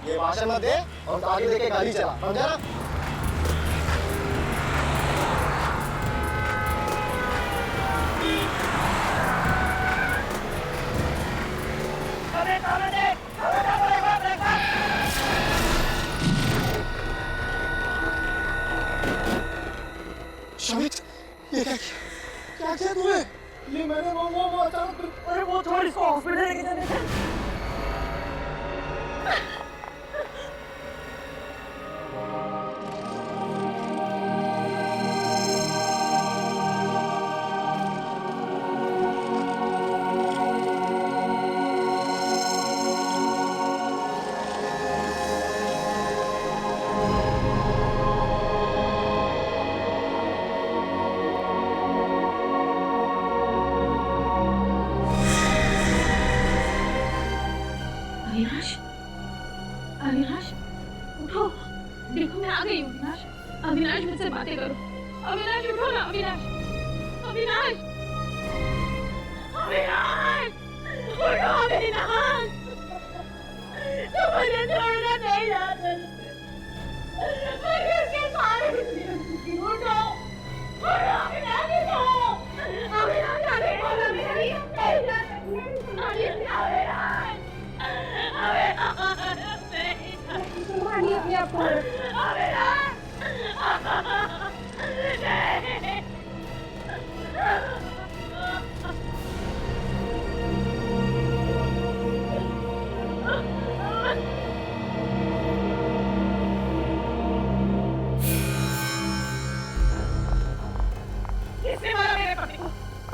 ये भाषण मत दे और आगे देके गाड़ी चला, समझा ना? शमित, ये क्या किया तूने? ये मैंने वो अचानक, अरे वो छोड़, इसको हॉस्पिटल लेके जाने थे। अविनाश, अविनाश, उठो, देखो मैं आ गई हूँ। अविनाश, अविनाश मुझसे बातें करो। अविनाश उठो ना, अविनाश, अविनाश, अविनाश, उठो अविनाश, तुम मुझे छोड़ना नहीं चाहते। मैं किसके सहारे जिंदगी, उठो, उठो अविनाश, उठो, अविनाश, अविनाश, अपने आप को किसने मारा मेरे पति को?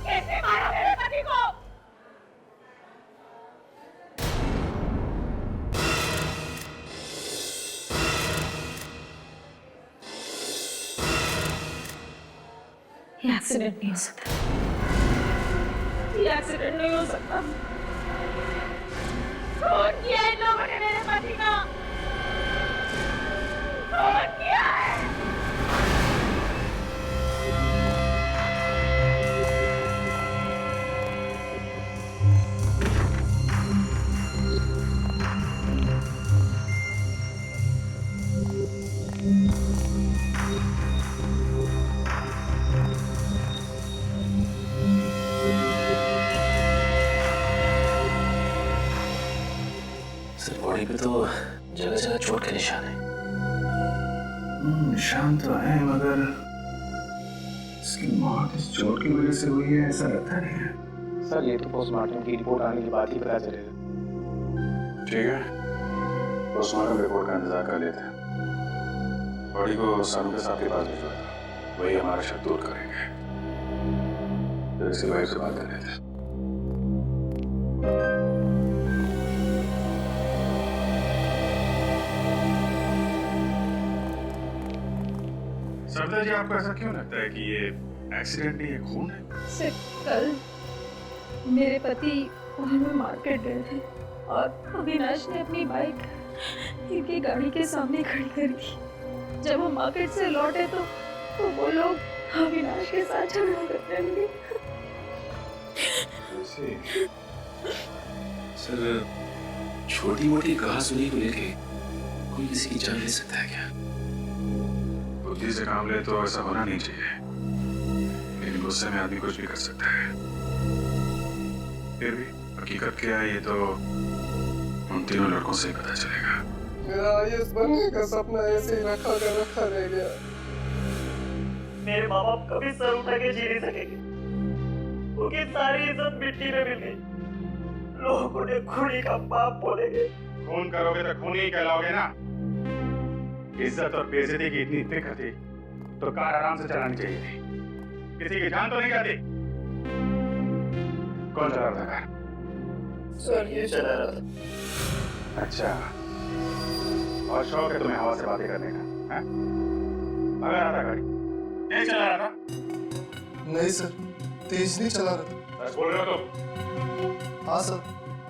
किसने मारा मेरे पति को? ये एक्सीडेंट नहीं हो सकता, ये एक्सीडेंट नहीं हो सकता। खून किया इन लोगों ने मेरे पति का, खून किया है। सर बॉडी पे तो जगह जगह चोट के निशान है। निशान तो है, मगर इसकी मौत इस चोट की वजह से हुई है ऐसा लगता नहीं है। सर ये तो पोस्टमार्टम की रिपोर्ट आने के बाद ही पता चलेगा। ठीक है, पोस्टमार्टम रिपोर्ट का इंतजार कर लेते हैं। बॉडी को सानू के साहब के पास भिजवा दो, वही हमारा शक दूर करेंगे। फिर इसके वाइफ से बात कर लेते हैं। सरदार जी, आपको ऐसा क्यों लगता है कि ये एक्सीडेंट नहीं है, खून है? सिर्फ कल मेरे पति वहाँ में मार्केट गए थे और अविनाश ने अपनी बाइक इनकी गाड़ी के सामने खड़ी कर दी। जब हम मार्केट से लौटे तो वो लोग अविनाश के साथ झगड़ा करने लगे। सर छोटी मोटी कहासुनी को लेके कोई किसी की जान ले सकता है क्या? बुद्धि से काम ले तो ऐसा होना नहीं चाहिए, लेकिन गुस्से में आदमी कुछ भी कर सकता है। फिर भी हकीकत क्या है ये तो उन तीनों लड़कों से ही पता चलेगा। मेरा आईएएस बनने का सपना ऐसे ही रखा रह गया। मेरे माँ बाप कभी सर उठा के जी नहीं सकेंगे, उनकी सारी इज्जत मिट्टी में मिल गई। लोग उन्हें खूनी का बाप बोलेंगे। खून करोगे तो खून ही कहलाओगे ना। इज्जत और बेइज्जती की इतनी फिक्र थी तो कार आराम से चलानी चाहिए थी, किसी की जान तो नहीं जाती। कौन चला रहा था कार? सर ये चला रहा था। अच्छा, और शौक है तुम्हें हवा से बातें करने का? हैं? भगा रहा था गाड़ी, तेज चला रहा था? नहीं सर, तेज नहीं चला रहा था। सच बोल रहे हो तुम? हाँ सर,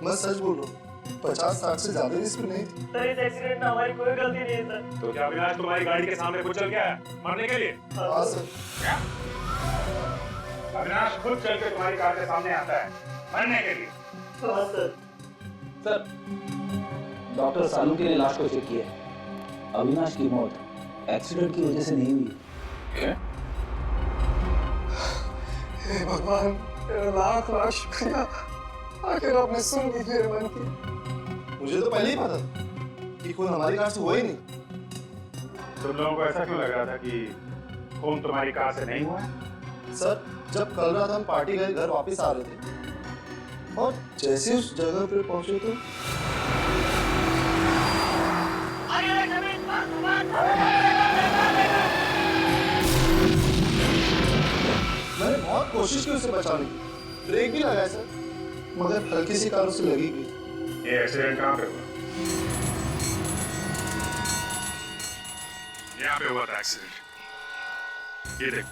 मैं सच बोल रहा हूँ। 50-60 से ज्यादा स्पीड नहीं थी। सर इस एक्सीडेंट में हमारी कोई गलती नहीं है सर। तो क्या अविनाश तुम्हारी गाड़ी के सामने खुद चल गया मरने के लिए? हाँ सर। क्या? अविनाश खुद चल के तुम्हारी कार के सामने आता है मरने के लिए? हाँ सर। सर डॉक्टर सालू के लिए लाश को चेक किया। अविनाश की मौत एक्सीडेंट की वजह से नहीं हुई। क्या? हे भगवान, तेरा लाख लाख शुक्रिया, आखिर आपने सुन ली मेरे मन की। मुझे तो पहले ही पता था कि खून हमारी कार से हुआ ही नहीं। तुम लोगों को ऐसा क्यों लग रहा था कि खून तुम्हारी कार से नहीं हुआ? सर, जब कल रात हम पार्टी गए घर वापस आ रहे थे और जैसे उस जगह पे पहुंचे तो मैंने बहुत कोशिश की उसे बचाने की, ब्रेक भी लगाया सर, मगर हल्की सी कार उसे लगी गई। ये एक्सीडेंट कहाँ पे हुआ? यहाँ पे हुआ था एक्सीडेंट। ये देख,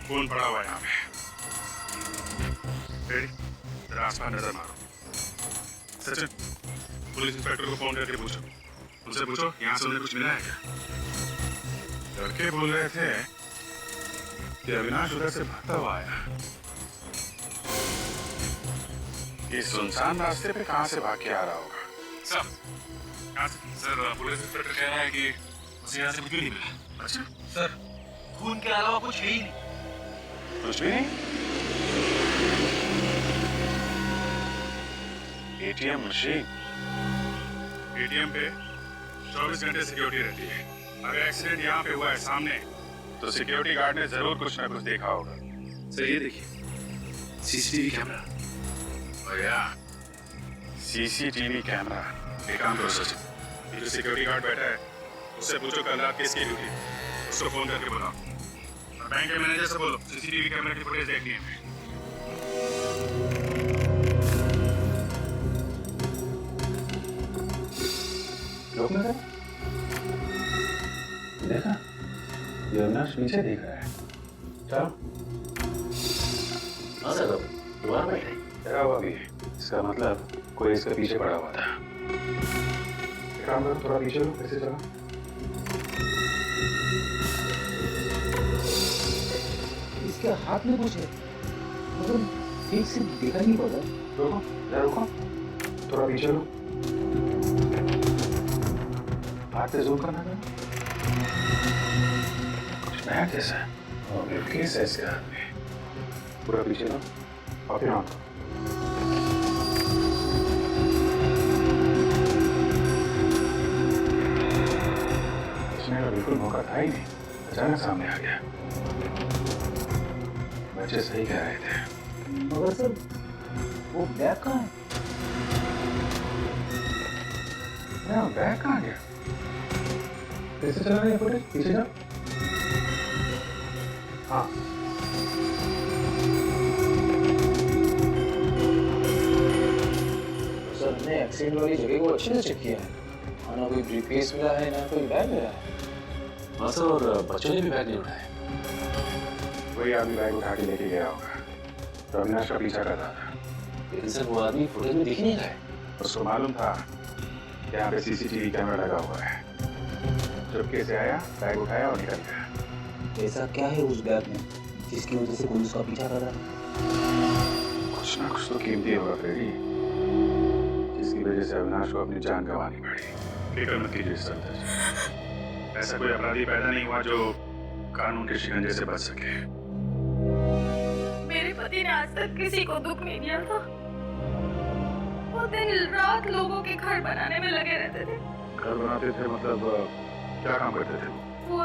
खून पड़ा हुआ है यहाँ पे। रेडी? जरा आसपास नजर मारो। सचिन, पुलिस इंस्पेक्टर को फोन करके पूछो। उनसे पूछो यहाँ से उन्हें कुछ मिला है क्या? लड़के बोल रहे थे कि अविनाश उधर से भागता हुआ आया। इस सुनसान रास्ते पे कहाँ से भाग के आ रहा होगा? सर, पुलिस इंस्पेक्टर कह रहा है कि उसे यहाँ से कुछ भी नहीं मिला। अच्छा सर, खून के अलावा कुछ है ही नहीं। कुछ भी नहीं? ATM machine. एटीएम पे 24 घंटे सिक्योरिटी रहती है। अगर एक्सीडेंट यहाँ पे हुआ है सामने, तो सिक्योरिटी गार्ड ने जरूर कुछ ना कुछ देखा होगा। सर ये देखिए, सीसीटीवी कैमरा। और यार, सीसीटीवी कैमरा। एक काम करो सचिन, ये जो सिक्योरिटी गार्ड बैठा है उससे पूछो कल रात किसकी ड्यूटी, उसको फोन करके बुलाओ। और बैंक के मैनेजर से बोलो सीसीटीवी कैमरा की फुटेज देखनी है। देखा, ये अविनाश नीचे देख रहा है। चलो। हाँ सर, दोबारा बैठे। डरा हुआ भी है, इसका मतलब कोई इसके पीछे पड़ा हुआ था। एक काम करो, थोड़ा पीछे लो, कैसे चला? इसके हाथ में कुछ है, मतलब ठीक से देखा नहीं पड़ा। रुको, जरा रुको, थोड़ा पीछे लो। हाथ से जूम करना था। कुछ नया कैसा है? और ब्रीफकेस है इसके हाथ में। पूरा पीछे लो और फिर ऑन करो। इसमें का बिल्कुल मौका था ही नहीं, अचानक सामने आ गया। बच्चे सही कह रहे थे। मगर सर, वो बैग कहाँ है? यहाँ बैग कहाँ गया? कैसे चला रही है फुटेज? पीछे जाओ। हाँ, सर, हमने एक्सीडेंट वाली जगह को अच्छे से चेक किया है। ना कोई ब्रीफकेस मिला है, ना कोई बैग मिला है। हाँ सर, और बच्चों ने भी बैग नहीं उठाया। वही आदमी बैग उठा के लेके गया होगा। तो अविनाश का पीछा कर रहा था। लेकिन सर वो आदमी फुटेज में दिख ही नहीं रहा है। उसको मालूम था कि यहाँ पे सीसीटीवी कैमरा लगा हुआ है। चुपके से आया, बैग उठाया और निकल गया। ऐसा क्या है उस बैग में जिसकी वजह से पुलिस का पीछा कर रहा है? कुछ ना कुछ तो कीमती होगा फ्रेडी, जिसकी वजह से अविनाश को अपनी जान गंवानी पड़ी। फिक्र मत कीजिए सर, ऐसा कोई अपराधी पैदा नहीं हुआ जो कानून के शिकंजे से बच सके। मेरे पति ने आज तक किसी को दुख नहीं दिया था। वो दिन रात लोगों के घर बनाने में लगे रहते थे। घर बनाते थे मतलब क्या काम करते थे? वो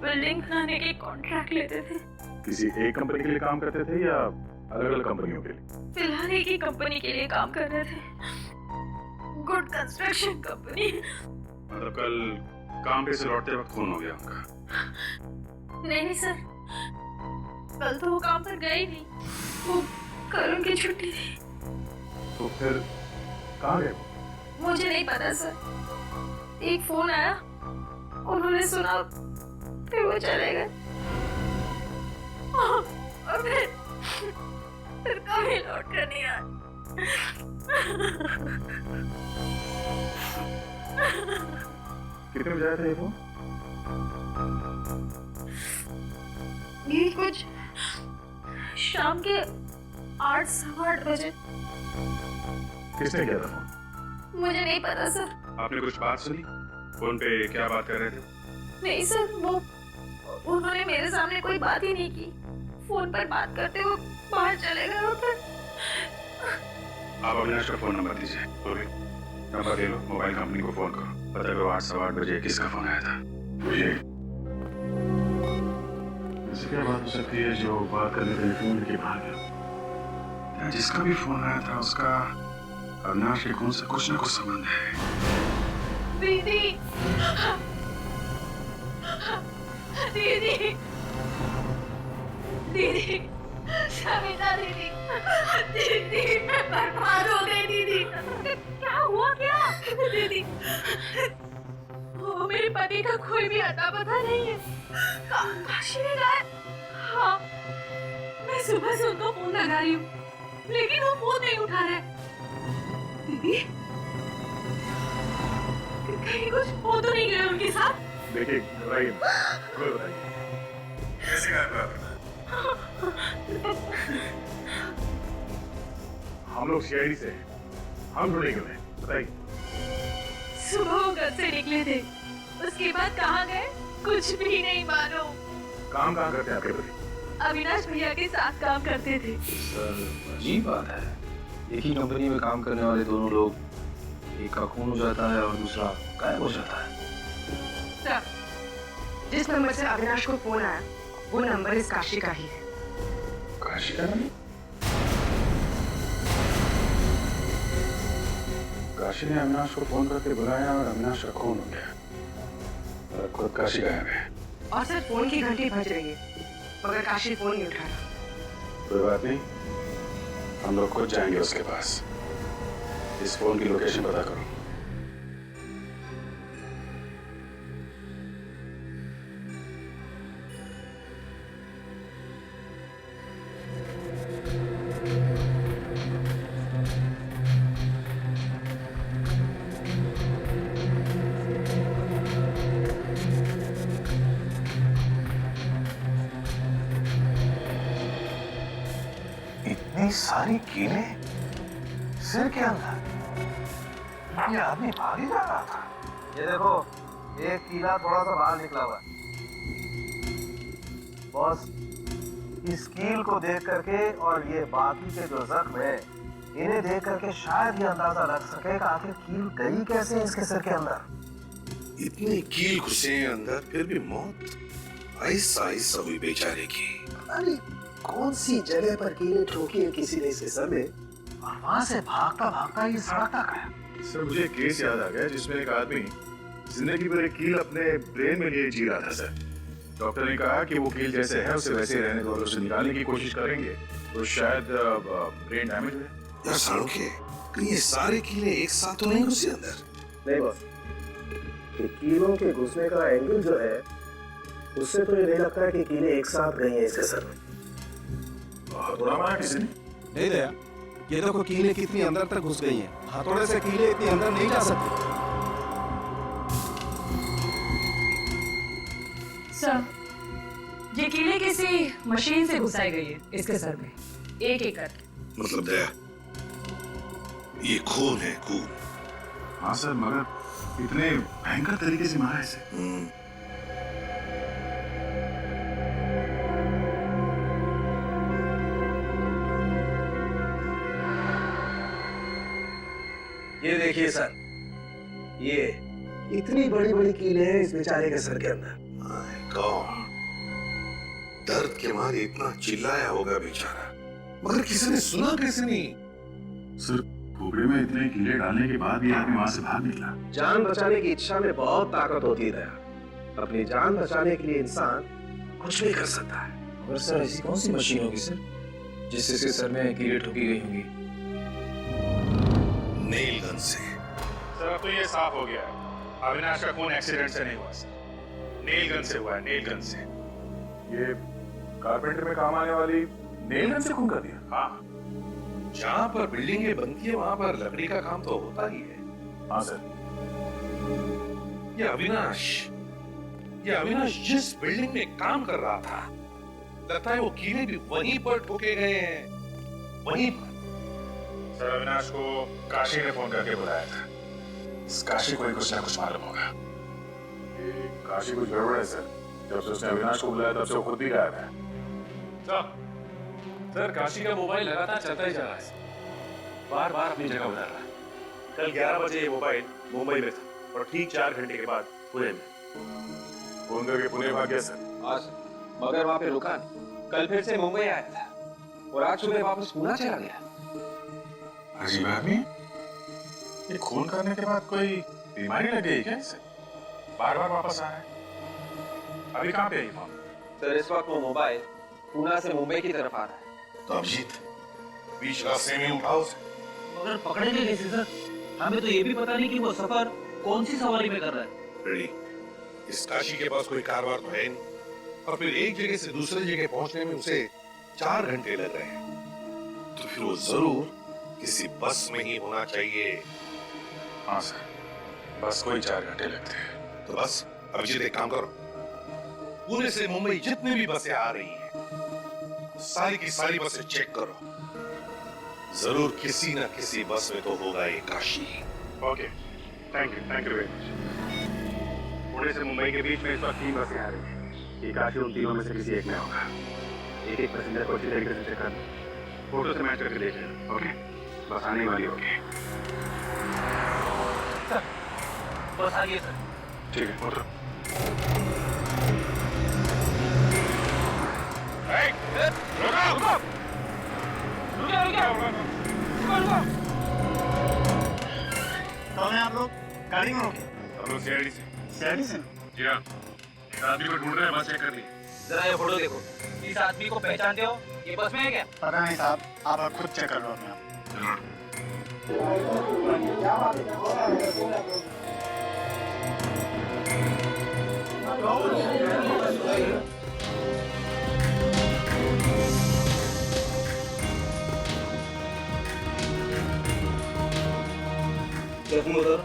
बिल्डिंग बनाने के कॉन्ट्रैक्ट लेते थे। किसी एक कंपनी के लिए काम करते थे या अलग अलग कंपनियों के लिए? फिलहाल एक ही कंपनी के लिए काम कर रहे थे, गुड कंस्ट्रक्शन कंपनी। मतलब कल काम पे से लौटते वक्त खून हो गया उनका? नहीं सर, कल तो वो काम पर गए ही नहीं। वो कल उनकी छुट्टी थी। तो फिर कहाँ गए? मुझे नहीं पता सर, एक फोन आया, उन्होंने सुना, फिर वो चले गए। और फिर कभी लौट कर नहीं आए। कितने बजे आया था ये फोन? ये कुछ शाम के 8 सवा 8 बजे। किसने किया था फोन? मुझे नहीं पता सर। आपने कुछ बात सुनी? फोन पे क्या बात कर रहे थे? नहीं सर, वो उन्होंने मेरे सामने कोई बात ही नहीं की। फोन पर बात करते हुए बाहर चले गए और फिर आप अविनाश का फोन नंबर दीजिए। बोलिए, नंबर ले लो, मोबाइल कंपनी को फोन करो, पता करो 8 सवा 8 बजे किसका फोन आया था। मुझे ऐसी क्या बात हो सकती है जो बात करने के लिए फोन लेके भाग गया? जिसका भी फोन आया था उसका अविनाश के खून से कुछ न कुछ संबंध है। दीदी, दीदी, दीदी, सविता दीदी, दीदी, मैं बर्बाद हो गई दीदी। क्या हुआ क्या? दीदी, वो मेरे पति का कोई भी अता पता नहीं है। काशी में गायब। हाँ, मैं सुबह से उनको फोन लगा रही हूँ, लेकिन वो फोन नहीं उठा रहे। दीदी, कहीं कुछ हो तो नहीं गया उनके साथ? देखिए, घबराइए मत, घबराइए। कैसे गायब हुआ? हम लोग सीआईडी से हैं, हम ढूंढेंगे उन्हें, बताइए। सुबह वो घर से निकले थे, उसके बाद कहाँ गए कुछ भी नहीं मालूम। काम कहाँ करते हैं आपके पति? अविनाश भैया के साथ काम करते थे। सर अजीब बात है, एक ही कंपनी में काम करने वाले दोनों लोग, एक का खून हो जाता है और दूसरा गायब हो जाता है। सर, जिस नंबर से अविनाश को फोन आया वो नंबर इस काशी का ही है। काशी का नहीं? काशी ने अविनाश को फोन करके बुलाया और अविनाश का खून हो गया और खुद काशी गायब है। और सर फोन की घंटी बज रही है मगर काशी फोन नहीं उठा रहा। कोई बात नहीं, हम लोग खुद जाएंगे उसके पास। इस फोन की लोकेशन पता करो। इतनी सारी कीलें सिर के अंदर, ये आदमी भाग ही जा रहा था। ये देखो, एक कीला थोड़ा सा बाहर निकला हुआ है। बॉस, इस कील को देख करके और ये बाकी के जो जख्म है इन्हें देख करके शायद ये अंदाजा लग सके कि आखिर कील गई कैसे इसके सिर के अंदर। इतने कील घुसे हैं अंदर, फिर भी मौत ऐसा ऐसा हुई बेचारे की। अरे कौन सी जगह पर कीलें ठोकी है किसी ने इसके सर में, और वहां से भागता भागता ये सड़क तक आया। सर मुझे एक केस याद आ गया जिसमें एक आदमी जिंदगी भर एक कील अपने ब्रेन में लिए जी रहा था सर। डॉक्टर ने कहा कि वो कील जैसे है उसे वैसे रहने दो, उसे निकालने की कोशिश करेंगे तो शायद ब्रेन डैमेज हुए। यार सालुके, कहीं ये सारे कीले एक साथ तो नहीं घुसे अंदर? नहीं बॉस, ये कीलों के घुसने का एंगल जो है उससे तो ये नहीं लगता है कि कीलें एक साथ गई हैं इसके सर में। थोड़ा मारा किसी ने? नहीं दया, ये देखो कीलें कितनी अंदर तक घुस गई हैं। हथौड़े से कीलें इतनी अंदर नहीं जा सकती। सर, ये कीलें किसी मशीन से घुसाई गई है इसके सर में, एक एक करके। मतलब दया, ये खून है, खून। हाँ सर, मगर इतने भयंकर तरीके से मारा इसे। ये देखिए सर, ये इतनी बड़ी बड़ी कीलें हैं इस बेचारे के सर के अंदर। माय गॉड, दर्द के मारे इतना चिल्लाया होगा बेचारा, मगर किसी ने सुना कैसे नहीं? सर खोपड़े में इतने कीले डालने के बाद भी आदमी वहां से भाग निकला। जान बचाने की इच्छा में बहुत ताकत होती है। अपनी जान बचाने के लिए इंसान कुछ भी कर सकता है। और सर ऐसी कौन सी मशीन होगी सर जिससे इसके सर में कीलें ठोकी गई होंगी? नेल गन से। सर अब तो ये साफ हो गया है, अविनाश का खून एक्सीडेंट से नहीं हुआ सर, नेल गन से हुआ है, नेल गन से। ये कारपेंटर में काम आने वाली नेल गन से खून कर दिया? हाँ। जहाँ पर बिल्डिंगें बनती है वहां पर लकड़ी का काम तो होता ही है। हाँ सर। ये अविनाश जिस बिल्डिंग में काम कर रहा था, लगता है वो कीले भी वहीं पर ठोके गए हैं, वहीं पर। सर अविनाश को काशी ने फोन करके बुलाया था, इस काशी को ही कुछ ना कुछ मालूम होगा। काशी कुछ गड़बड़ है सर। जब से उसने अविनाश को बुलाया तब से वो खुद भी गायब है। सर काशी का मोबाइल लगातार चलता ही जा रहा है, बार बार अपनी जगह बदल रहा है। कल 11 बजे ये मोबाइल मुंबई में था और ठीक 4 घंटे के बाद पुणे में। फोन करके पुणे भाग गया सर। आज मगर वहां पे रुका नहीं, कल फिर से मुंबई आया था और आज सुबह वापस पुणे चला गया। अजीब आदमी। ये खून करने के बाद कोई बीमारी लग गई क्या इसे? बार बार वापस आ रहा है। अभी कहाँ पे है ये फोन? सर इस वक्त वो मोबाइल पुणे से मुंबई की तरफ आ रहा है। तो अभिजीत बीच रास्ते में उठाओ उसे। मगर पकड़ेंगे कैसे सर? हमें तो ये भी पता नहीं कि वो सफर कौन सी सवारी में कर रहा है। रेडी, इस काशी के पास कोई कारवार तो है नहीं, और फिर एक जगह से दूसरी जगह पहुंचने में उसे 4 घंटे लग रहे हैं, तो फिर वो जरूर किसी बस में ही होना चाहिए। हाँ सर, बस को ही 4 घंटे लगते हैं। तो बस अभिजीत एक काम करो, पुणे से मुंबई जितनी भी बसें आ रही हैं, सारी की सारी बसें चेक करो। जरूर किसी ना किसी बस में तो होगा ये Kashi. Okay, thank you very much. Pune से मुंबई के बीच में इस वक्त 3 बसें आ रही हैं। ये काशी उन तीनों में से किसी एक में होगा। एक एक पैसेंजर को अच्छी तरीके से चेक करना, फोटो से मैच करके देख लेना। ओके, बस आने वाली होगी। सर बस आ गई सर। ठीक है, उतरो। कौन है आप लोग? गाड़ी में हो क्या? हम लोग सीआईडी से। सीआईडी से? जी हाँ, एक आदमी को ढूंढ रहे हैं, बस चेक कर ली। जरा ये फोटो देखो, इस आदमी को पहचानते हो? ये बस में है क्या? पता नहीं साहब, आप खुद चेक कर लो अपने आप। देखूंगा सर।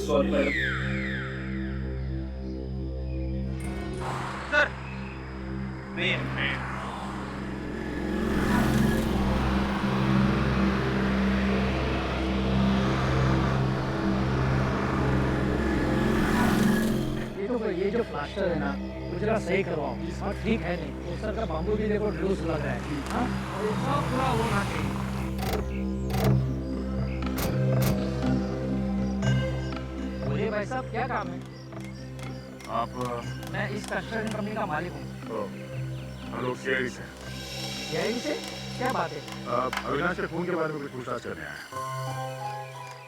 Sorry madam. सर नहीं ये जो प्लास्टर है ना, वो जरा सही करवाओ। इस बार ठीक है नहीं, उस सर का बाम्बू भी देखो लूज लग रहा है। हाँ, और ये सब पूरा होना चाहिए। बोलिए भाई साहब, क्या काम है? आप? मैं इस कंस्ट्रक्शन कंपनी का मालिक हूँ। हम लोग सीआईडी से। सीआईडी से? क्या बात है? अविनाश के खून के बारे में कुछ पूछताछ करने आए।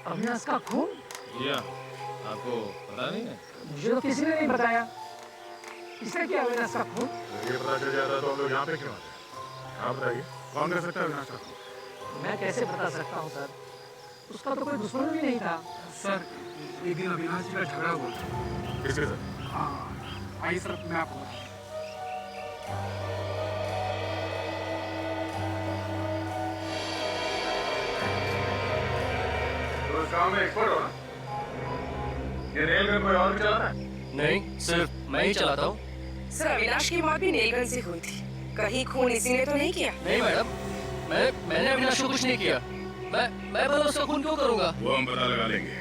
अविनाश का खून? जी हाँ, आपको पता नहीं है? मुझे तो किसी ने नहीं बताया। किसने किया अविनाश का खून? ये पता चल जाता तो हम लोग यहाँ पे क्यों आते? आप बताइए, कौन कर सकता है अविनाश का खून? मैं कैसे बता सकता हूँ सर, उसका तो कोई दुश्मन भी नहीं था। सर एक दिन अविनाश जी का झगड़ा हुआ था। किसके साथ? हाँ आइए सर, मैं आपको तो इस काम में एक्सपर्ट हो ना? ये नेल गन कोई और भी चलाता है? नहीं, सिर्फ मैं ही चलाता हूँ। सर अविनाश की मौत भी नेल गन से हुई थी, कहीं खून इसी ने तो नहीं किया? नहीं मैडम, मैंने अविनाश को कुछ नहीं किया। मैं भला उसका खून क्यों करूँगा? वो हम पता लगा लेंगे।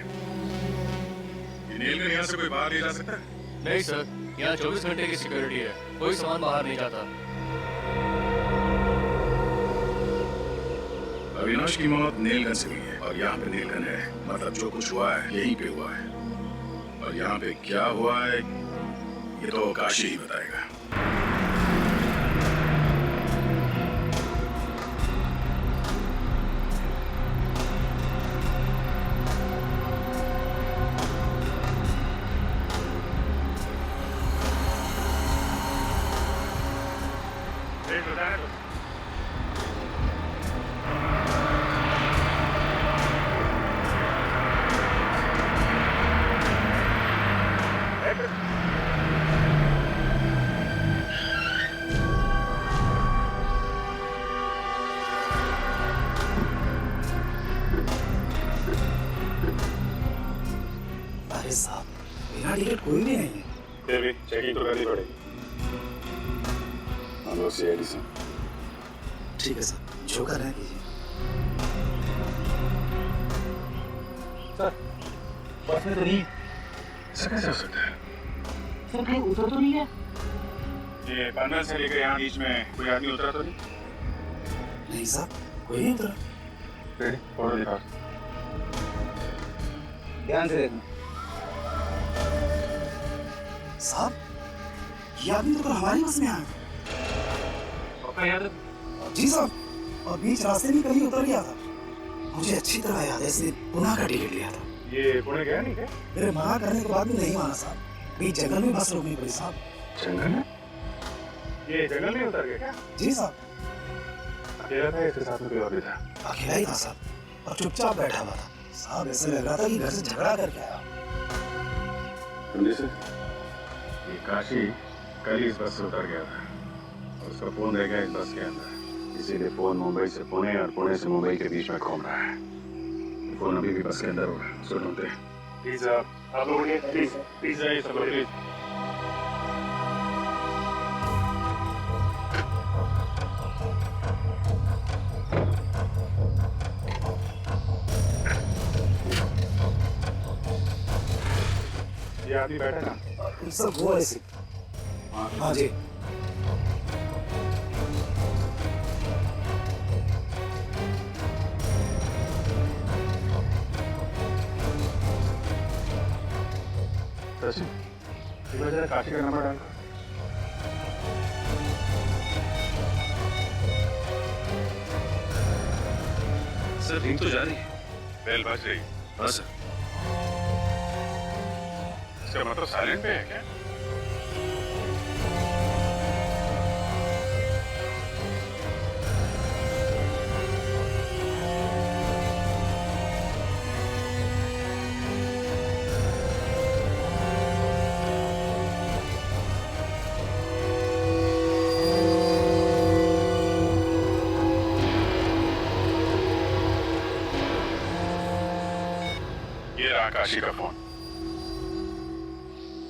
ये नेल गन यहाँ से कोई बाहर ले जा सकता है? नहीं सर, यहाँ 24 घंटे की सिक्योरिटी है, कोई सामान बाहर नहीं जाता। अविनाश की मौत नेल गन से हुई है और यहाँ पे नेल गन है, मतलब जो कुछ हुआ है यहीं पे हुआ है। और यहाँ पे क्या हुआ है ये तो काशी ही बताएगा। रेट बताया तो अरे साहब, बिना टिकट कोई भी नहीं है। फिर भी चेकिंग तो करनी पड़ेगी। हम लोग सीआईडी से। ठीक है सर, जो कर रहे हैं कीजिए। सर, बस में तो नहीं। ऐसा कैसे हो सकता है? सर कहीं उतर तो नहीं है? ये पनवेल से लेकर यहाँ बीच में कोई आदमी उतरा तो नहीं? नहीं साहब, कोई नहीं उतरा। रेडी, फोटो दिखा। ध्यान से देखना। साहब, ये आदमी तो कल हमारी बस में आया। पक्का याद है? जी साहब, और बीच रास्ते में कहीं उतर गया था। मुझे अच्छी तरह याद है, इसलिए पुणे का टिकट लिया था। ये पुणे गया नहीं क्या? मेरे मना करने के बाद भी नहीं माना साहब। बीच जंगल में बस रोकनी पड़ी साहब। जंगल में? ये जंगल में उतर गया क्या? जी साहब। अकेला था, इसके साथ में कोई और भी था? अकेला ही था साहब, और चुपचाप बैठा हुआ था साहब। ऐसे लग रहा था कि घर से झगड़ा करके आया। समझे सर? ये काशी कल ही इस बस से उतर गया था। उसका फोन रह गया इस बस के अंदर, इसीलिए फोन मुंबई से पुणे और पुणे से मुंबई के बीच में घूम रहा है। फोन अभी भी बस के अंदर होगा, उसको ढूंढते हैं। प्लीज आप लोग प्लीज जाइए सब लोग प्लीज। ये आदमी बैठा ना? सब वो ऐसे। हाँ जी। सचिन, जरा काशी का नंबर डाल। सर रिंग तो जा रही है। बेल बज रही। हाँ सर। इसका मतलब साइलेंट पे है क्या? ये रहा काशी का फोन।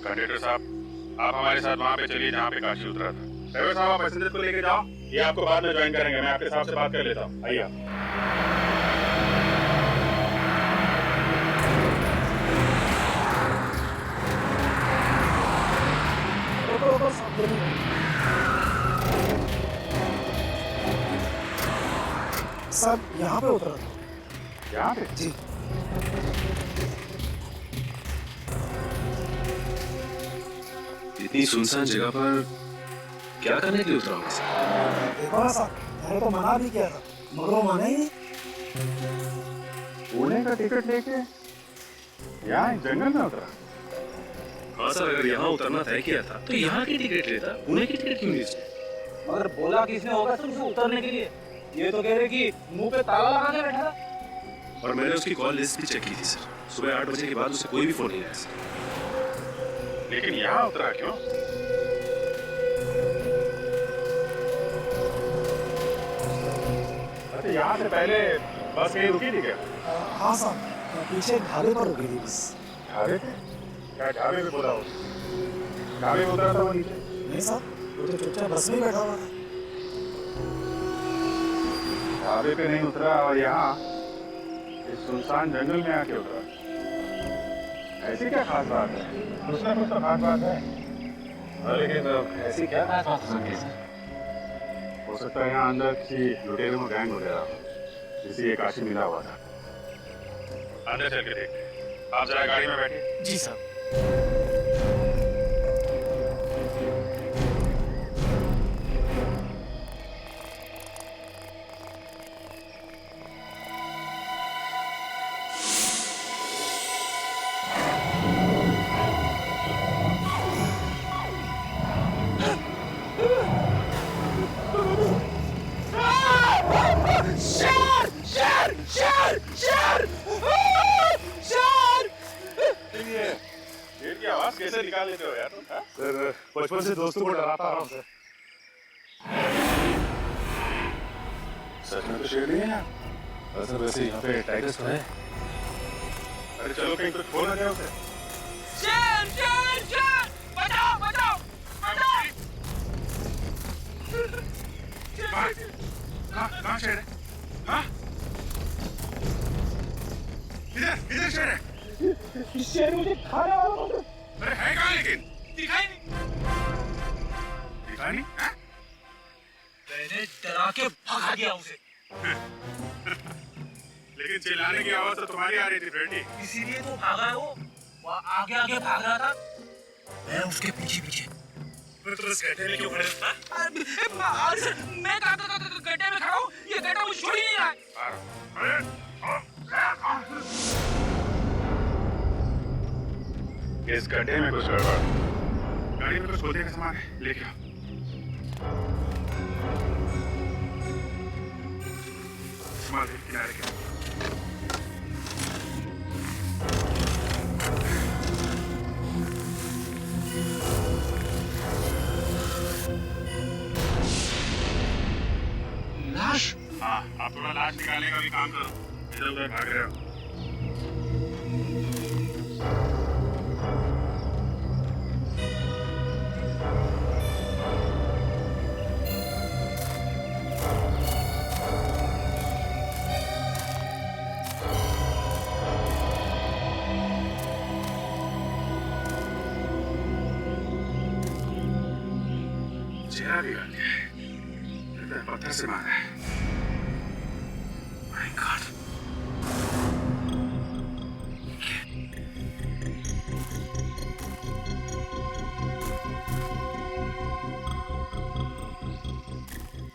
कंडक्टर साहब, आप हमारे साथ वहाँ पे चलिए जहाँ पे काशी उतरा था। ड्राइवर साहब, आप पैसेंजर को लेके जाओ। ये आपको बाद में ज्वाइन करेंगे। मैं आपके साहब से बात कर लेता हूँ। आइए आप। सब यहाँ पे उतरा था। यहाँ पे? जी। इतनी सुनसान जगह पर क्या करने के लिए उतरा होगा सर? देखो ना साहब, मैंने तो मना भी किया था, मगर वो माने ही नहीं। पुणे का टिकट लेके यहाँ जंगल में उतरा? हाँ सर, अगर यहाँ उतरना तय किया था तो यहाँ की टिकट लेता, पुणे की टिकट क्यों नहीं? मगर बोला किसने होगा सर उसे उतरने के लिए? ये तो कह रहे कि मुंह पे ताला लगा के बैठा था। और मैंने उसकी कॉल लिस्ट भी चेक की थी सर। सुबह 8 बजे के बाद उसे कोई भी फोन नहीं आया सर। लेकिन यहाँ उतरा क्यों? अच्छा, यहाँ से पहले बस कहीं रुकी थी क्या? हाँ साहब, पीछे एक ढाबे पर रुकी थी बस। ढाबे पे? क्या ढाबे पे बोला हो? ढाबे पे उतरा था वो नीचे? नहीं साहब, वो तो चुपचाप बस में बैठा हुआ था। ढाबे पे नहीं उतरा और यहाँ इस सुनसान जंगल में आके उतरा। ऐसी क्या खास बात है? कुछ ना कुछ तो खास बात है। लेकिन ऐसी क्या खास बात हो सकती है सर? हो सकता है यहाँ अंदर किसी लुटेरों में गैंग वगैरह, जिसे ये काशी मिला हुआ था। अंदर चल के देखते हैं। आप जरा गाड़ी में बैठिए। जी साहब। कैसे निकाल लेते हो यार तुम? सर बचपन से दोस्तों को डराता आ रहा हूँ सर। सच में तो शेर नहीं है यार। सर वैसे यहाँ पे टाइगर्स तो है। अरे चलो कहीं कुछ हो ना जाए उसे। शेर शेर शेर बचाओ बचाओ बचाओ। कहाँ शेर है? हाँ? इधर शेर है। शेर मुझे खाने वाला है। अरे है कहाँ लेकिन? दिखाई नहीं। दिखाई नहीं? हाँ? मैंने डरा के भगा दिया उसे। लेकिन चिल्लाने की आवाज तो तुम्हारी आ रही थी फ्रेंडी। इसीलिए तो भागा है वो आगे आगे भाग रहा था, मैं उसके पीछे पीछे। फिर तुम इस गड्ढे में क्यों खड़े थे? मैं गड्ढे में खड़ा हूँ, ये गड्ढा मुझे छोड़ ही नहीं रहा है। इस गड्ढे में कुछ गड़बड़। गाड़ी में कुछ खोलने का सामान है, लेके आओ। संभाल के किनारे के। लाश? हाँ, आप थोड़ा लाश निकालने का भी काम करो। इधर उधर भाग रहे हो। चेहरा भी गाल दिया है, पत्थर से मारा है। My God.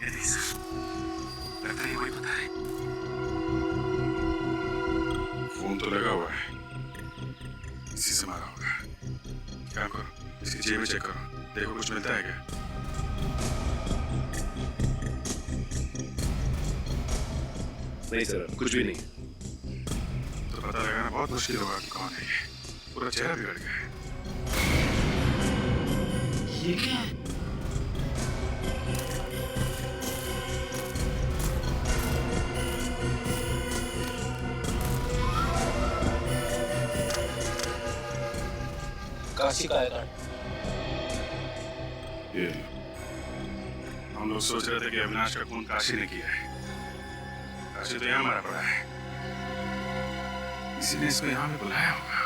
ये नहीं सर, लगता है वही पता है। फोन तो लगा हुआ है, इसी से मारा होगा। क्या करो, इसकी जेब में चेक करो, देखो कुछ मिलता है क्या? नहीं सर, कुछ भी नहीं। तो पता लगाना बहुत मुश्किल होगा कि कौन है ये। पूरा चेहरा बिगड़ गया है। ये क्या है? काशी का है। ये हम लोग सोच रहे थे कि अविनाश का खून काशी ने किया है। काशी तो यहाँ मरा पड़ा है, इसी ने इसको यहाँ पे बुलाया होगा।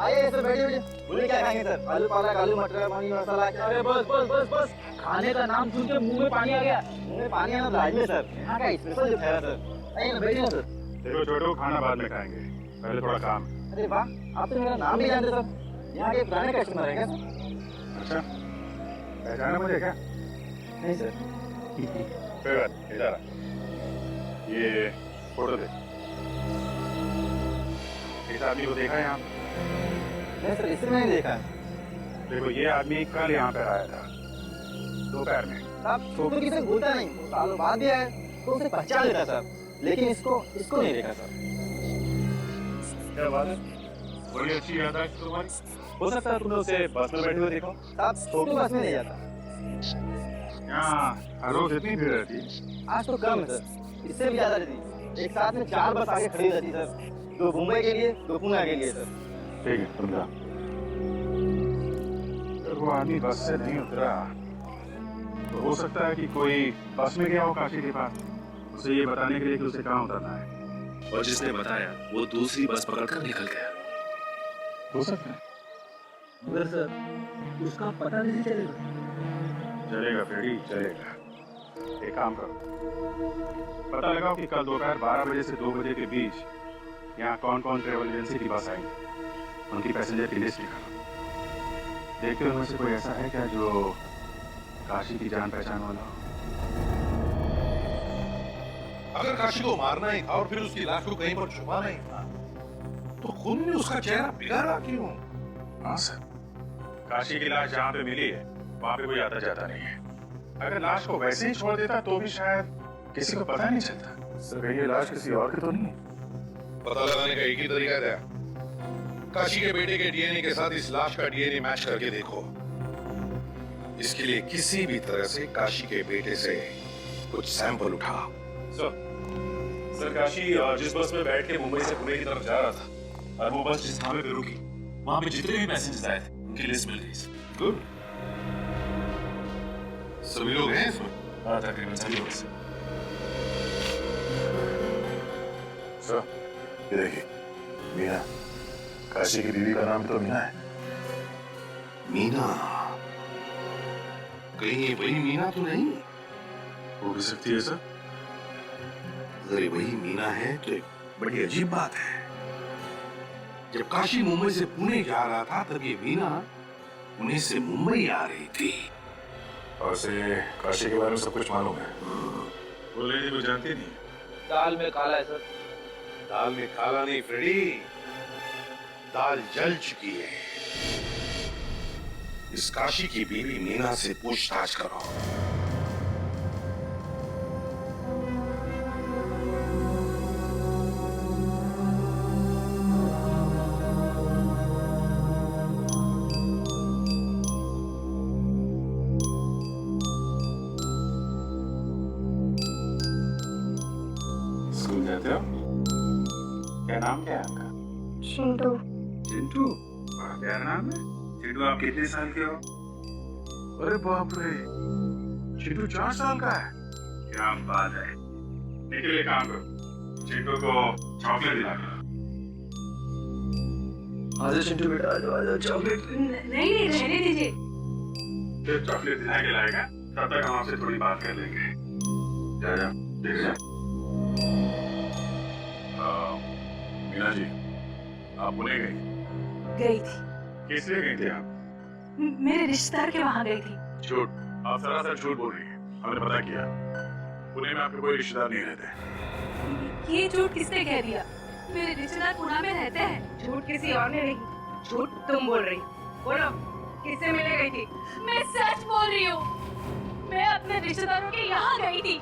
आइए सर, बैठिए। बोलिए क्या खाएंगे सर? आलू पालक, आलू मटर, पानी मसाला। अरे बस बस बस बस, खाने का नाम सुन के मुंह में पानी आ गया। मुंह में पानी आना लाजमी है सर, यहाँ का स्पेशल जो है सर। आइए ना, बैठिए सर। देखो छोटो, खाना बाद में खाएंगे, पहले थोड़ा काम है। अरे वाह, आप तो मेरा नाम भी जानते सर, यहाँ के पुराने कस्टमर है क्या सर? अच्छा, पहचाना मुझे क्या? नहीं सर। कोई बात नहीं, इधर आ। ये फोटो दे। इस आदमी को देखा है यहाँ? नहीं सर, इसे मैंने देखा। देखो ये आदमी कल यहाँ पर आया था, दोपहर में। आप छोटू की से भूलता नहीं, वो सालों बाद भी आया तो उसे पहचान लेता सर, लेकिन इसको नहीं देखा सर। क्या बात है? बड़ी अच्छी याद है तुम्हारी। हो सकता है तुमने उसे बस में बैठे हुए देखो। साहब, छोटू बस में नहीं जाता। यहाँ हर रोज इतनी भीड़ रहती? आज तो कम है सर, इससे भी ज्यादा रहती। एक साथ में 4 बस आगे खड़ी रहती सर, 2 मुंबई के लिए, 2 पुणे के लिए सर। ठीक है, तुम जाओ। अगर वो आदमी बस से नहीं उतरा तो हो सकता है कि कोई बस में गया हो काशी के पास, उसे ये बताने के लिए कि उसे कहाँ उतरना है। और जिसने बताया वो दूसरी बस पकड़कर निकल गया। हो सकता है। मगर सर, उसका पता नहीं चलेगा। चलेगा फ्रेडी, चलेगा। एक काम करो, पता लगाओ कि कल दोपहर 12 बजे से 2 बजे के बीच यहाँ कौन कौन ट्रेवल एजेंसी की बस आएंगी, उनकी पैसेंजर की लिस्ट निकालो। देखते उनमें से कोई ऐसा है क्या जो काशी की जान पहचान वाला हो। अगर काशी को मारना ही था और फिर उसकी लाश को कहीं पर छुपाना ही था, तो खून ने उसका चेहरा बिगाड़ा क्यों? हाँ सर, काशी की लाश जहाँ पे मिली है वहाँ पे कोई आता जाता नहीं है। अगर लाश को वैसे ही छोड़ देता तो भी शायद किसी को पता नहीं चलता। सर कहीं ये लाश किसी और की तो नहीं है? पता लगाने का एक ही तरीका है, काशी के बेटे के डीएनए के साथ इस लाश का डीएनए मैच करके देखो। इसके लिए किसी भी तरह से काशी के बेटे से कुछ सैंपल उठाओ। सर काशी जिस बस में बैठ के मुंबई से पुणे की तरफ जा रहा था और वो बस जिस ढाबे पे रुकी, वहां पे जितने भी पैसेंजर्स आए थे उनकी लिस्ट मिल गई। गुड। सभी लोग हैं इसमें? हाँ, तकरीबन सभी लोग। सर ये देखिए, मीना, काशी की बीवी का नाम तो मीना है। मीना? कहीं ये वही मीना तो नहीं? हो भी सकती है सर। अगर ये वही मीना है तो एक बड़ी अजीब बात है। जब काशी मुंबई से पुणे जा रहा था तब ये मीना पुणे से मुंबई आ रही थी। और से काशी के बारे में सब कुछ मालूम है। वो लेडी को जानती नहीं? दाल में काला है सर। दाल में काला नहीं फ्रेडी, दाल जल चुकी है। इस काशी की बीवी मीना से पूछताछ करो। स्कूल जाते हो? क्या नाम क्या है आपका? चिंटू। चिंटू? बड़ा प्यारा नाम है। चिंटू आप कितने साल के हो? अरे बाप रे, चिंटू 4 साल का है। क्या बात है। निकले काम करो, चिंटू को चॉकलेट दिला के। आजा चिंटू बेटा, आजा चॉकलेट। नहीं, रहने दीजिए। फिर चॉकलेट दिला के लाएगा, तब तक हम आपसे थोड़ी बात कर लेंगे। जा जा, देख जा। मीना जी, आप पुणे गई थी। किस लिए गई थी आप? मेरे रिश्तेदार के वहाँ गई थी। झूठ, आप सरासर झूठ बोल रही हैं। हमने पता किया, पुणे में आपके कोई रिश्तेदार नहीं रहते। ये झूठ किसने कह दिया? मेरे रिश्तेदार पुणे में रहते हैं। झूठ किसी और ने नहीं, झूठ तुम बोल रही। बोलो, किससे मिलने गई थी? मैं सच बोल रही हूँ। मैं अपने रिश्तेदारों के यहाँ गई थी।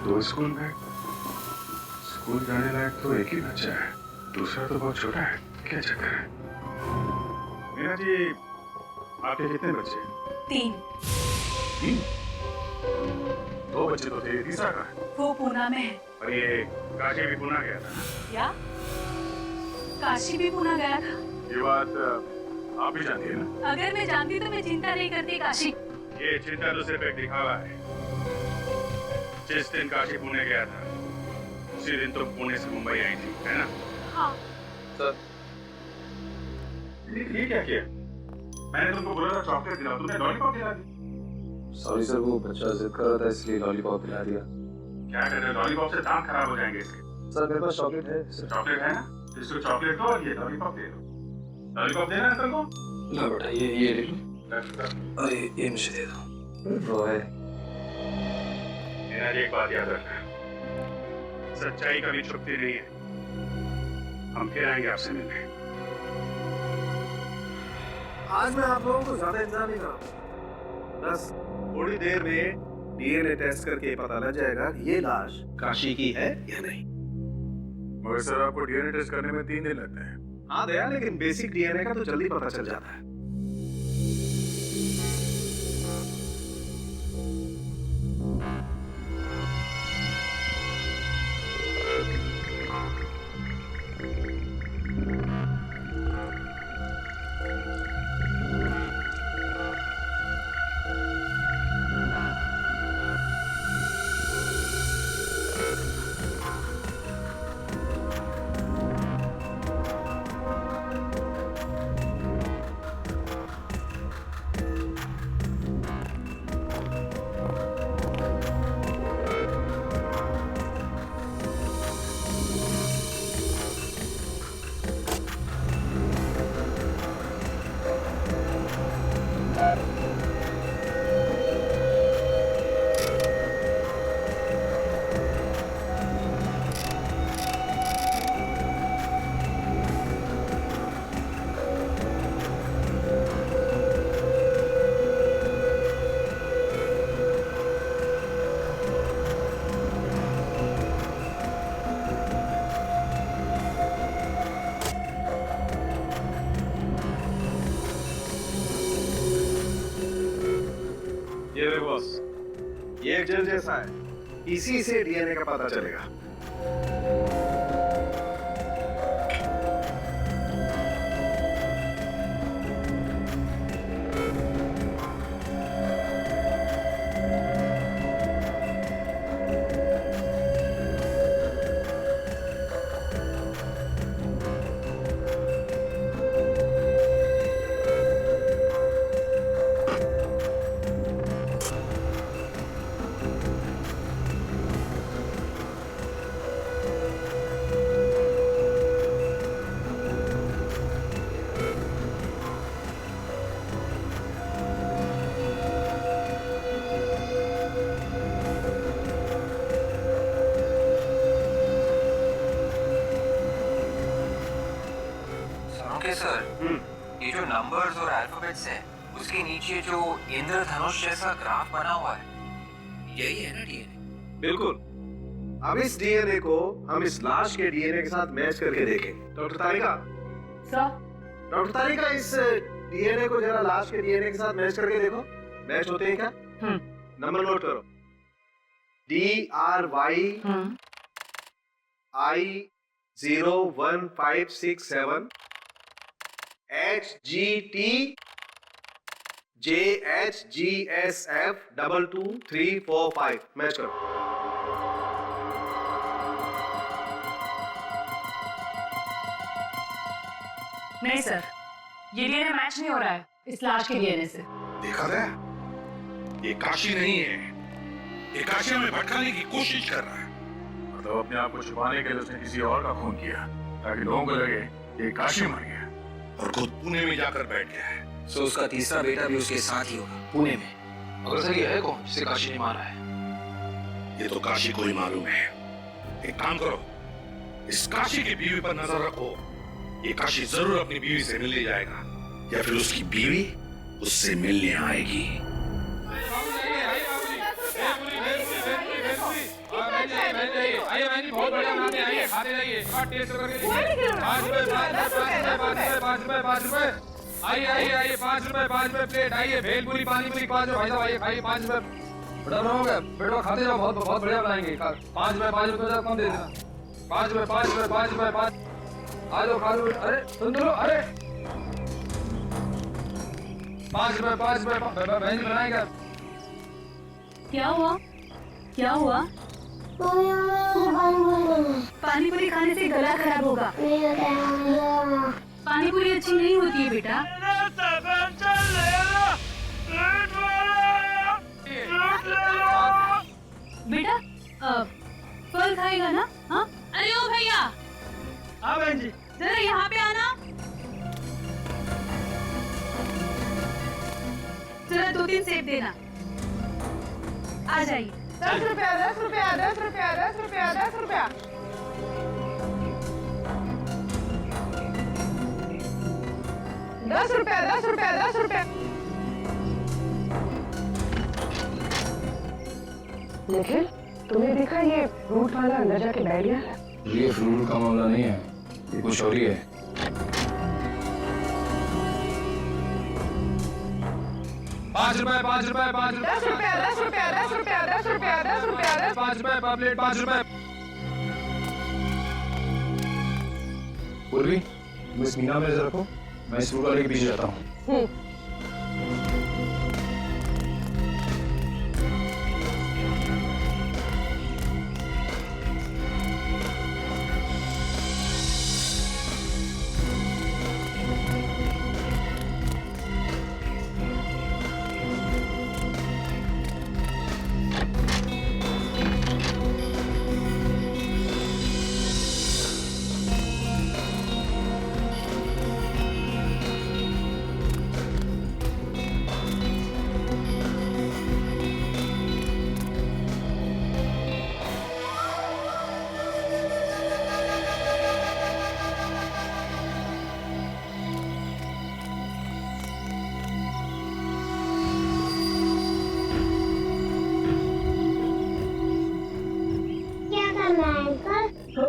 2 स्कूल में स्कूल जाने लायक तो एक ही बच्चा है, दूसरा तो बहुत छोटा है। क्या चक्कर है? मीना जी, आपके कितने बच्चे? 3। 3? 2 बच्चे तो थे, तीसरा कहाँ है? वो पुणे में है। और ये काशी भी पुणे गया था? क्या? काशी भी पुणे गया था? ये बात आप भी जानती है ना? अगर मैं जानती तो मैं चिंता नहीं करती काशी। ये चिंता तो सिर्फ एक दिखावा है। जिस दिन काशी पुणे गया था, उसी दिन तो पुणे से मुंबई आई थी, है ना? हाँ। सर, ये क्या किया? मैंने तुमको बोला था चॉकलेट दिलाओ, तुमने लॉलीपॉप दिला दी। सॉरी सर, वो बच्चा जिद कर रहा था इसलिए लॉलीपॉप दिला दिया। क्या कर रहे हो? लॉलीपॉप से दांत खराब हो जाएंगे इसके। सर मेरे पास चॉकलेट है सर। चॉकलेट है ना? इसको चॉकलेट दो और ये लॉलीपॉप दे दो। लॉलीपॉप देना अंकल को? लो बेटा, ये ले लो। और ये मुझे दे दो। वो है। मीना जी, एक बात याद रखना, सच्चाई कभी छुपती नहीं है। हम फिर आएंगे आपसे मिलने। आज मैं आप लोगों को ज्यादा इंतजार नहीं करूंगा। बस थोड़ी देर में डीएनए टेस्ट करके पता लग जाएगा कि ये लाश काशी की है या नहीं। मगर सर, आपको डीएनए टेस्ट करने में 3 दिन लगते हैं। हाँ दया, लेकिन बेसिक डीएनए का तो जल्दी पता चल जाता है। जेल जैसा है, इसी से डीएनए का पता चलेगा। सर, ये जो नंबर्स और अल्फाबेट्स है, उसके नीचे जो इंद्रधनुष जैसा ग्राफ बना हुआ है, यही है ना डीएनए? बिल्कुल। अब इस डीएनए को हम इस लाश के डीएनए के साथ मैच करके देखें। डॉक्टर तारिका, डॉक्टर तारिका, इस डीएनए को जरा लाश के डीएनए के साथ मैच करके देखो, मैच होते हैं क्या? नंबर नोट करो। DRY I 01567 HGT JHGSF 22345 match करो। नहीं सर, ये डीएनए मैच नहीं हो रहा है इस लाश के डीएनए से। देखा था, ये काशी नहीं है, ये काशी में भटकाने की कोशिश कर रहा है। मतलब अपने आप को छुपाने के लिए उसने किसी और का खून किया ताकि लोगों को लगे ये काशी मर गया और खुद पुणे में जाकर बैठ गया है। सो उसका तीसरा बेटा भी उसके साथ ही होगा पुणे में। अगर सर ये है कौन जिसे काशी ने मारा है? ये तो काशी को ही मालूम है। एक काम करो, इस काशी की बीवी पर नजर रखो। ये काशी जरूर अपनी बीवी से मिलने जाएगा या फिर उसकी बीवी उससे मिलने आएगी। आइए बहुत बढ़िया बनाते हैं, आइए खाते रहिए, टेस्ट करके देखिए। 5 रुपए 5 रुपए आइए 5 रुपए प्लेट। आइए भेलपुरी पानी पूरी 5 रुपए। भाई साहब आइए खाइए 5 रुपए। बड़ा हो गया बेटा, खाते जाओ, बहुत बढ़िया बनाएंगे। 5 रुपए कम दे देना। 5 रुपए आ जाओ खा लो। अरे सुन लो, अरे 5 रुपए बहन जी बनाएगा। क्या हुआ? पानी पूरी खाने से गला खराब होगा। पानी पूरी अच्छी नहीं होती है बेटा। बेटा फल खाएगा ना? हाँ, अरे ओ भैया, हाँ बहन जी, जरा यहाँ पे आना। जरा 2-3 सेब देना। आ जाइए। 10 रुपया 10 रुपया 10 रुपया 10 रुपया 10 रुपया। 10 रुपया 10 रुपया 10 रुपया। निखिल, तुमने देखा ये फ्रूट वाला अंदर जाके बैठ गया? ये फ्रूट का मामला नहीं है, ये कुछ और ही है। पाँच रुपए 10 रुपया 10 रुपया 10 रुपया 10 रुपया 10 रुपया 10 रुपया 5 रुपए पर प्लेट 5 रुपए। पूर्वी, तुम इस मीना में नजर रखो, मैं इस फ्रूट वाले के पीछे जाता हूँ।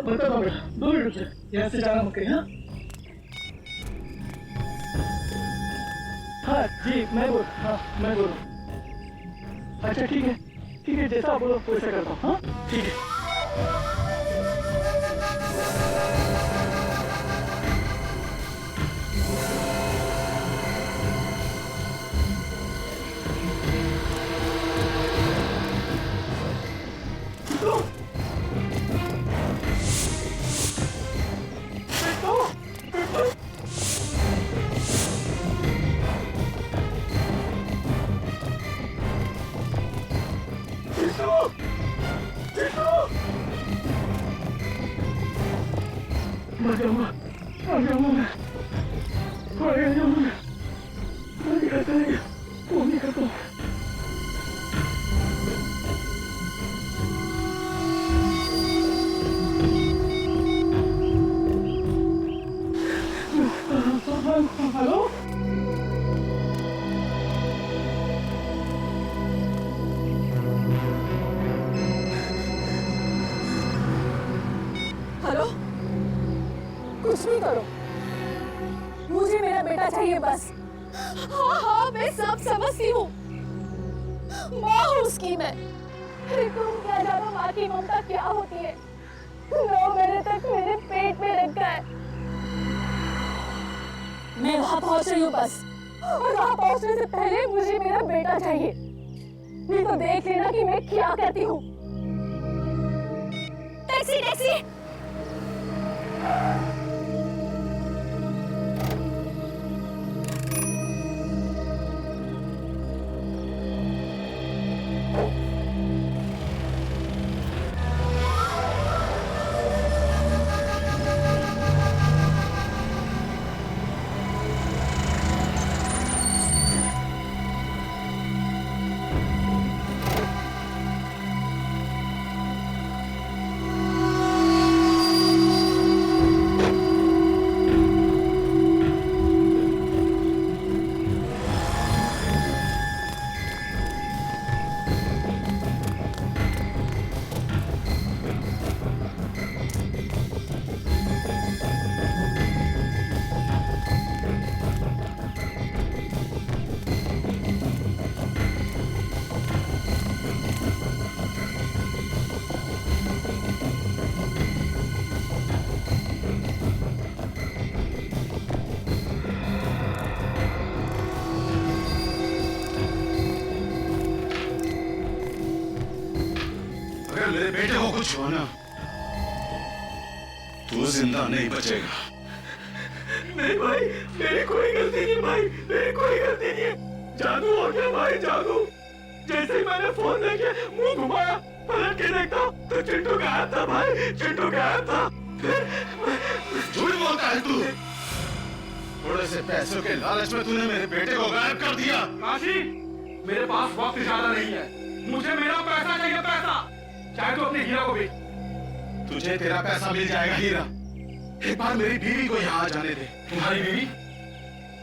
बता दो बेटा, 2 मिनट से यहाँ से जाना मुझे। हाँ जी, मैं बोल। अच्छा ठीक है, ठीक है, जैसा आप बोलो वैसा करता हूँ। हाँ ठीक है। हेलो, कुछ भी करो, मुझे मेरा बेटा चाहिए बस। हाँ हाँ मैं सब समझती हूँ, माँ हूँ उसकी मैं। तुम क्या जानो माँ की ममता क्या होती है। 9 महीने तक मेरे पेट में रखा है। मैं वहाँ पहुँच रही हूँ बस, और वहाँ पहुँचने से पहले मुझे मेरा बेटा चाहिए। नहीं तो देख लेना कि मैं क्या कहती हूँ। Taxi taxi. मेरे बेटे को कुछ हो ना, तू जिंदा नहीं बचेगा। नहीं भाई, मेरी कोई गलती नहीं भाई, मेरी कोई गलती नहीं है। जादू हो गया भाई, जादू। जैसे ही मैंने फोन लेके मुंह घुमाया, पलट के देखता तो चिंटू गायब था भाई, चिंटू गायब था। झूठ बोलता है तू। थोड़े से पैसों के लालच में तूने मेरे बेटे को गायब कर दिया। काशी, मेरे पास वक्त ज्यादा नहीं है, मुझे मेरा पैसा चाहिए, पैसा। चाहे तो अपने हीरा को बेच। तुझे तेरा पैसा मिल जाएगा हीरा। एक बार मेरी बीवी को यहाँ जाने दे। तुम्हारी बीवी?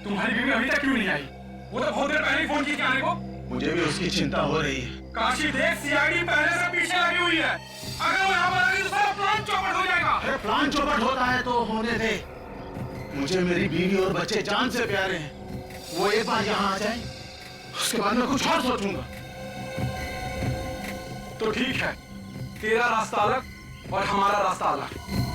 तुम्हारी बीवी अभी तक क्यों नहीं आई? वो तो बहुत देर पहले ही फोन की आने को। मुझे भी उसकी चिंता हो रही है। काशी देख, सीआईडी पहले से पीछे लगी हुई है। अगर वो यहाँ पर आ गई तो सारा प्लान चौपट हो जाएगा। अरे प्लान चौपट होता है तो होने दे। मुझे मेरी बीवी और बच्चे जान से प्यारे हैं। वो एक बार यहाँ आ जाए, उसके बाद मैं कुछ और सोचूंगा। तो ठीक है, तेरा रास्ता अलग और हमारा रास्ता अलग।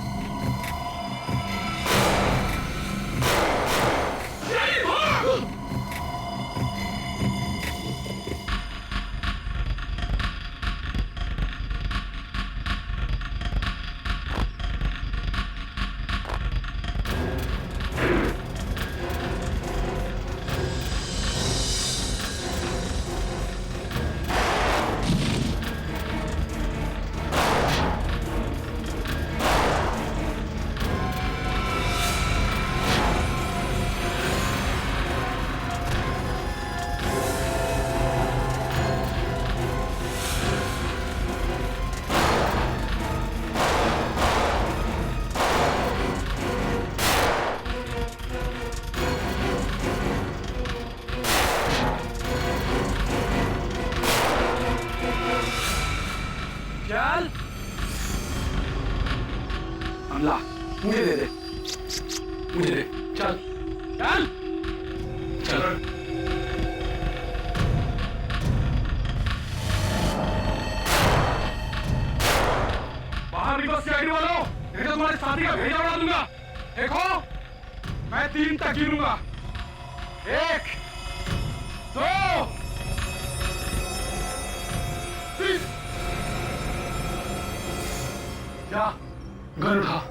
चल हमला, मुझे दे दे, मुझे दे। चल चल चल। साइड वालों, नहीं तो तुम्हारे साथी का भेजा उड़ा दूंगा। देखो, मैं 3 तक गिनूंगा। 1, 2, 3। जा, गन उठा।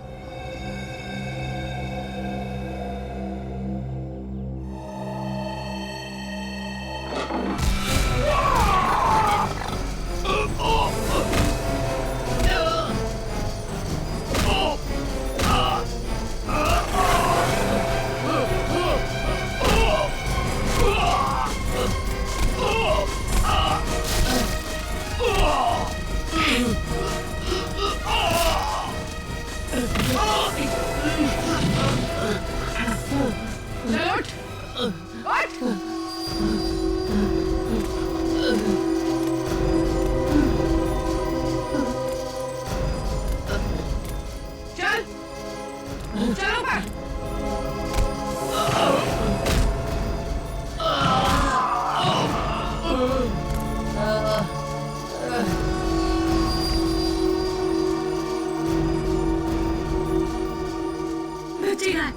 बच्ची कहाँ है?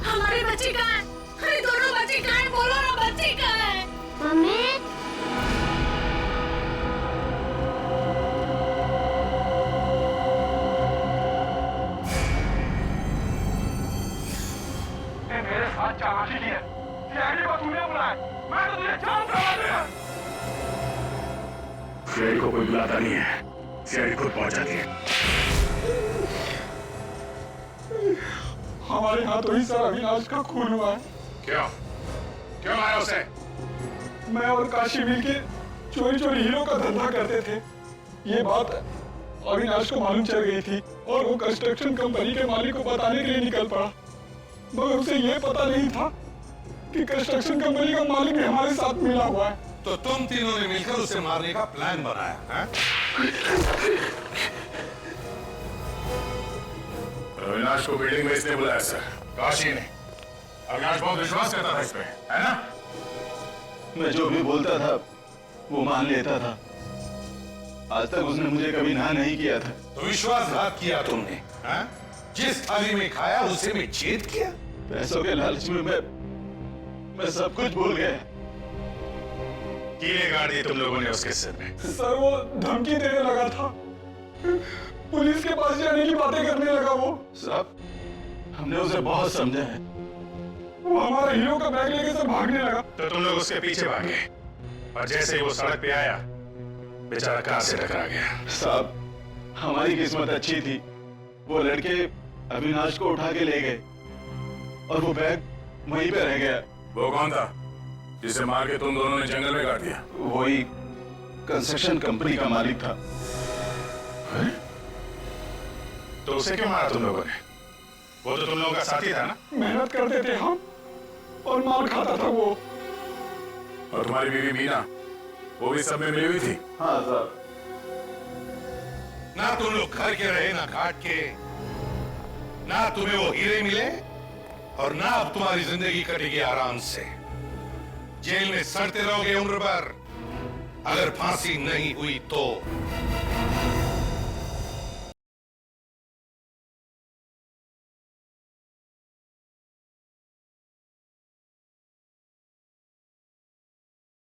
हमारी बच्ची कहाँ है? अरे दोनों बच्ची कहाँ है? बोलो ना, बच्ची कहाँ है? मम्मी। मेरे साथ चालाकी की है। सीआईडी को तूने बुलाया, मैं तो तुझे जान से मार दूंगा। सीआईडी को कोई बुलाता नहीं है, सीआईडी खुद पहुंच जाती है। हमारे हाथों ही सर अविनाश का खून हुआ है। क्यों? क्यों मारा उसे? मैं और काशी मिलके चोरी चोरी हीरो का धंधा करते थे। ये बात अविनाश को मालूम चल गई थी और वो कंस्ट्रक्शन कंपनी के मालिक को बताने के लिए निकल पड़ा, मगर उसे ये पता नहीं था कि कंस्ट्रक्शन कंपनी का मालिक भी हमारे साथ मिला हुआ है। तो तुम तीनों ने मिलकर उसे मारने का प्लान बनाया है? अविनाश को बिल्डिंग में इसने बुलाया सर, काशी ने। अविनाश बहुत विश्वास करता था इस पे, है ना? मैं जो भी बोलता था वो मान लेता था। आज तक उसने मुझे कभी ना नहीं किया था। तो विश्वासघात किया तुमने, हाँ? जिस थाली में खाया उसे में छेद किया। पैसों के लालच में मैं सब कुछ भूल गया। कीले गाड़ दी तुम लोगों ने उसके सिर में। सर वो धमकी देने लगा था, पुलिस के पास जाने की बातें करने लगा वो। साहब, हमने उसे बहुत समझाया। वो हमारा हीरो का बैग लेके सब भागने लगा। तो तुम लोग उसके पीछे भागे और जैसे ही वो सड़क पे आया बेचारा कार से टकरा गया। साहब, हमारी किस्मत अच्छी थी। वो लड़के अविनाश को उठा के ले गए और वो बैग वहीं पे रह गया। वो कौन था जिसे मार के तुम दोनों ने जंगल में काट दिया? वही कंस्ट्रक्शन कंपनी का मालिक था। तो उसे क्यों मारा तुम लोगों ने? वो तो तुम लोगों का साथी था ना? मेहनत करते थे हम और मार खाता था वो। और तुम्हारी बीवी मीना, वो भी सब में मिली हुई थी? हाँ साहब। ना तुम लोग घर के रहे ना घाट के, ना तुम्हें वो हीरे मिले और ना अब तुम्हारी जिंदगी कटेगी आराम से। जेल में सड़ते रहोगे उम्र भर, अगर फांसी नहीं हुई तो।